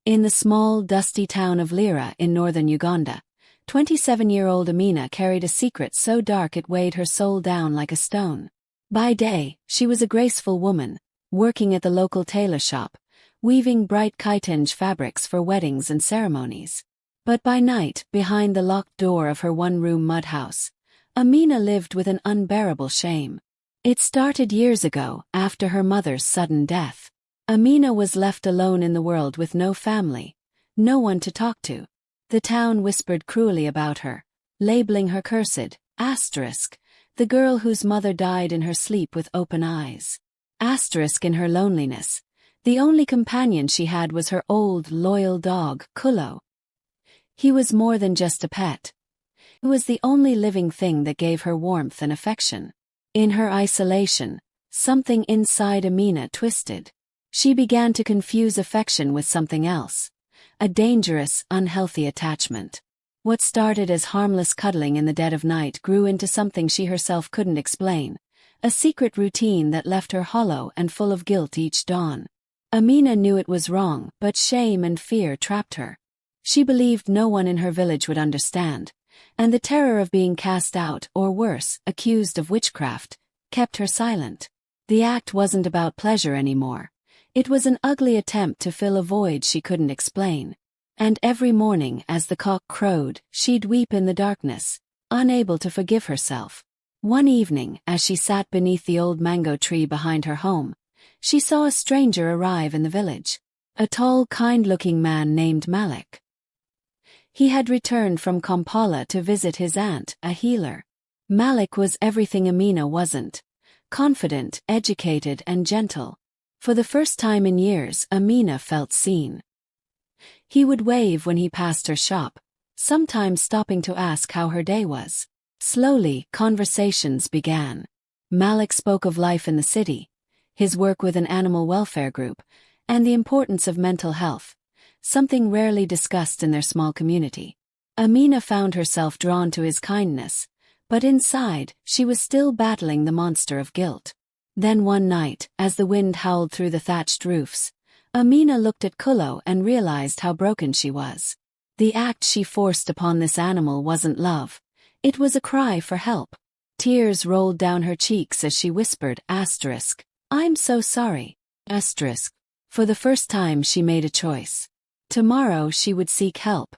In the small, dusty town of Lira in northern Uganda, 27-year-old Amina carried a secret so dark it weighed her soul down like a stone. By day, she was a graceful woman, working at the local tailor shop, weaving bright kitenge fabrics for weddings and ceremonies. But by night, behind the locked door of her one-room mud house, Amina lived with an unbearable shame. It started years ago, after her mother's sudden death. Amina was left alone in the world with no family, no one to talk to. The town whispered cruelly about her, labeling her cursed, the girl whose mother died in her sleep with open eyes. In her loneliness, the only companion she had was her old, loyal dog, Kulo. He was more than just a pet. He was the only living thing that gave her warmth and affection. In her isolation, something inside Amina twisted. She began to confuse affection with something else. A dangerous, unhealthy attachment. What started as harmless cuddling in the dead of night grew into something she herself couldn't explain. A secret routine that left her hollow and full of guilt each dawn. Amina knew it was wrong, but shame and fear trapped her. She believed no one in her village would understand, and the terror of being cast out, or worse, accused of witchcraft, kept her silent. The act wasn't about pleasure anymore. It was an ugly attempt to fill a void she couldn't explain. And every morning as the cock crowed, she'd weep in the darkness, unable to forgive herself. One evening, as she sat beneath the old mango tree behind her home, she saw a stranger arrive in the village. A tall, kind-looking man named Malik. He had returned from Kampala to visit his aunt, a healer. Malik was everything Amina wasn't. Confident, educated, and gentle. For the first time in years, Amina felt seen. He would wave when he passed her shop, sometimes stopping to ask how her day was. Slowly, conversations began. Malik spoke of life in the city, his work with an animal welfare group, and the importance of mental health, something rarely discussed in their small community. Amina found herself drawn to his kindness, but inside, she was still battling the monster of guilt. Then one night, as the wind howled through the thatched roofs, Amina looked at Kulo and realized how broken she was. The act she forced upon this animal wasn't love. It was a cry for help. Tears rolled down her cheeks as she whispered, "I'm so sorry." For the first time she made a choice. Tomorrow she would seek help,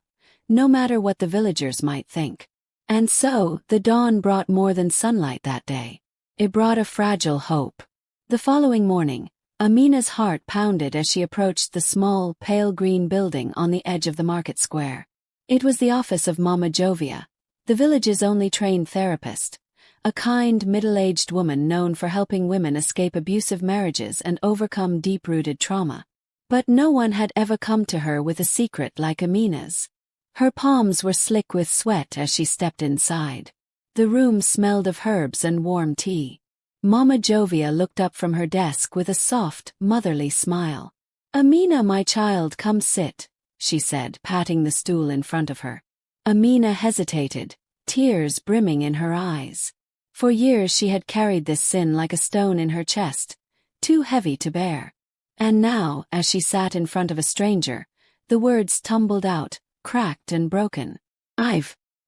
no matter what the villagers might think. And so, the dawn brought more than sunlight that day. It brought a fragile hope. The following morning, Amina's heart pounded as she approached the small, pale green building on the edge of the market square. It was the office of Mama Jovia, the village's only trained therapist, a kind, middle-aged woman known for helping women escape abusive marriages and overcome deep-rooted trauma. But no one had ever come to her with a secret like Amina's. Her palms were slick with sweat as she stepped inside. The room smelled of herbs and warm tea. Mama Jovia looked up from her desk with a soft, motherly smile. "Amina, my child, come sit," she said, patting the stool in front of her. Amina hesitated, tears brimming in her eyes. For years she had carried this sin like a stone in her chest, too heavy to bear. And now, as she sat in front of a stranger, the words tumbled out, cracked and broken.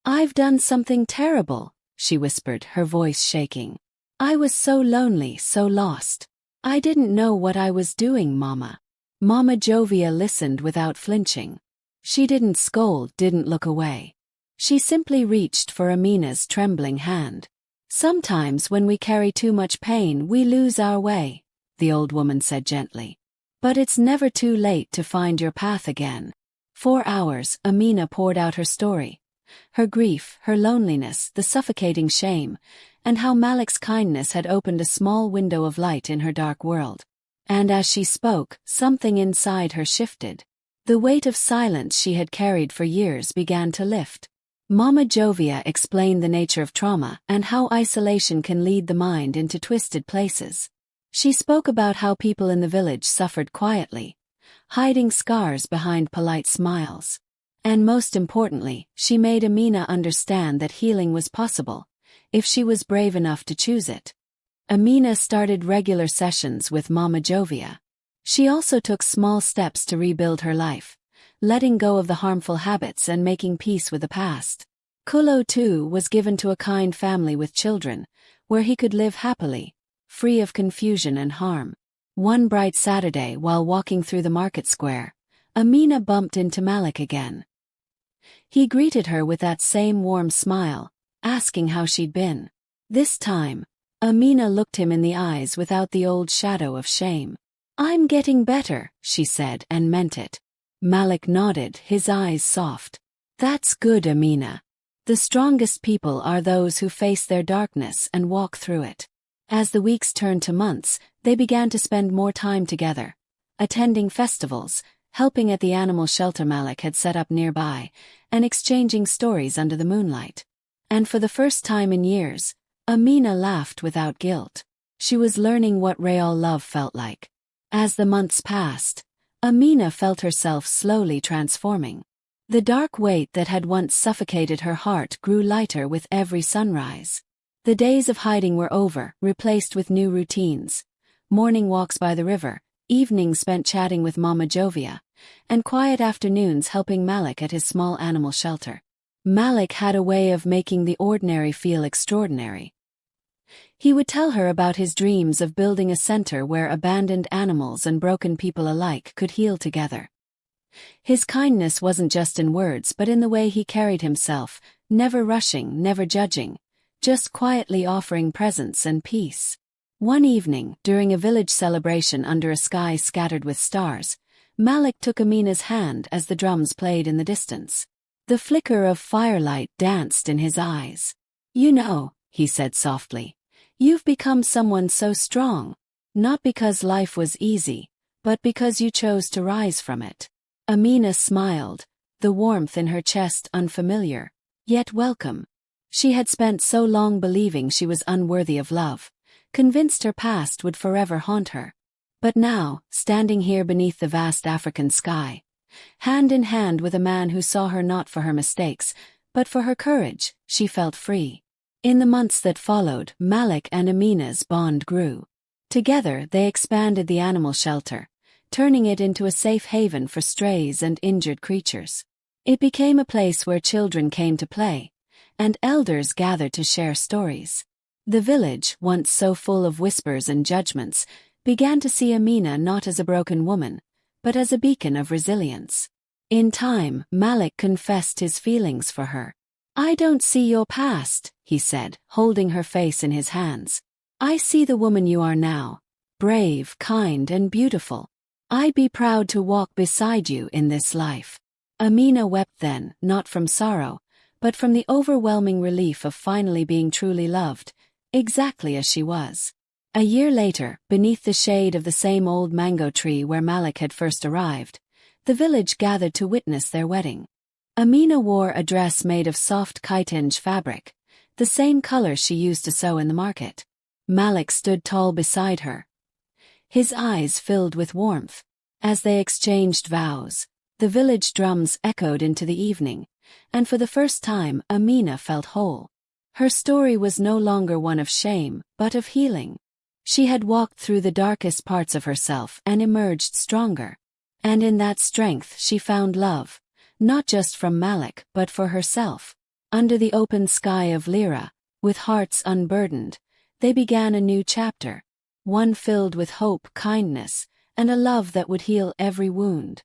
I've done something terrible," she whispered, her voice shaking. "I was so lonely, so lost. I didn't know what I was doing, Mama." Mama Jovia listened without flinching. She didn't scold, didn't look away. She simply reached for Amina's trembling hand. "Sometimes when we carry too much pain we lose our way," the old woman said gently. "But it's never too late to find your path again." For hours, Amina poured out her story. Her grief, her loneliness, the suffocating shame, and how Malik's kindness had opened a small window of light in her dark world. And as she spoke, something inside her shifted. The weight of silence she had carried for years began to lift. Mama Jovia explained the nature of trauma and how isolation can lead the mind into twisted places. She spoke about how people in the village suffered quietly, hiding scars behind polite smiles. And most importantly, she made Amina understand that healing was possible, if she was brave enough to choose it. Amina started regular sessions with Mama Jovia. She also took small steps to rebuild her life, letting go of the harmful habits and making peace with the past. Kulo too was given to a kind family with children, where he could live happily, free of confusion and harm. One bright Saturday while walking through the market square, Amina bumped into Malik again. He greeted her with that same warm smile, asking how she'd been. This time, Amina looked him in the eyes without the old shadow of shame. "I'm getting better," she said, and meant it. Malik nodded, his eyes soft. "That's good, Amina. The strongest people are those who face their darkness and walk through it." As the weeks turned to months, they began to spend more time together, attending festivals, helping at the animal shelter Malik had set up nearby, and exchanging stories under the moonlight. And for the first time in years, Amina laughed without guilt. She was learning what real love felt like. As the months passed, Amina felt herself slowly transforming. The dark weight that had once suffocated her heart grew lighter with every sunrise. The days of hiding were over, replaced with new routines. Morning walks by the river, evenings spent chatting with Mama Jovia, and quiet afternoons helping Malik at his small animal shelter. Malik had a way of making the ordinary feel extraordinary. He would tell her about his dreams of building a center where abandoned animals and broken people alike could heal together. His kindness wasn't just in words but in the way he carried himself, never rushing, never judging, just quietly offering presence and peace. One evening, during a village celebration under a sky scattered with stars, Malik took Amina's hand as the drums played in the distance. The flicker of firelight danced in his eyes. "You know," he said softly, "you've become someone so strong, not because life was easy, but because you chose to rise from it." Amina smiled, the warmth in her chest unfamiliar, yet welcome. She had spent so long believing she was unworthy of love, convinced her past would forever haunt her. But now, standing here beneath the vast African sky, hand in hand with a man who saw her not for her mistakes, but for her courage, she felt free. In the months that followed, Malik and Amina's bond grew. Together, they expanded the animal shelter, turning it into a safe haven for strays and injured creatures. It became a place where children came to play, and elders gathered to share stories. The village, once so full of whispers and judgments, began to see Amina not as a broken woman, but as a beacon of resilience. In time, Malik confessed his feelings for her. "I don't see your past," he said, holding her face in his hands. "I see the woman you are now, brave, kind, and beautiful. I'd be proud to walk beside you in this life." Amina wept then, not from sorrow, but from the overwhelming relief of finally being truly loved, exactly as she was. A year later, beneath the shade of the same old mango tree where Malik had first arrived, the village gathered to witness their wedding. Amina wore a dress made of soft chitinge fabric, the same color she used to sew in the market. Malik stood tall beside her, his eyes filled with warmth. As they exchanged vows, the village drums echoed into the evening, and for the first time Amina felt whole. Her story was no longer one of shame, but of healing. She had walked through the darkest parts of herself and emerged stronger. And in that strength she found love, not just from Malik but for herself. Under the open sky of Lira, with hearts unburdened, they began a new chapter, one filled with hope, kindness, and a love that would heal every wound.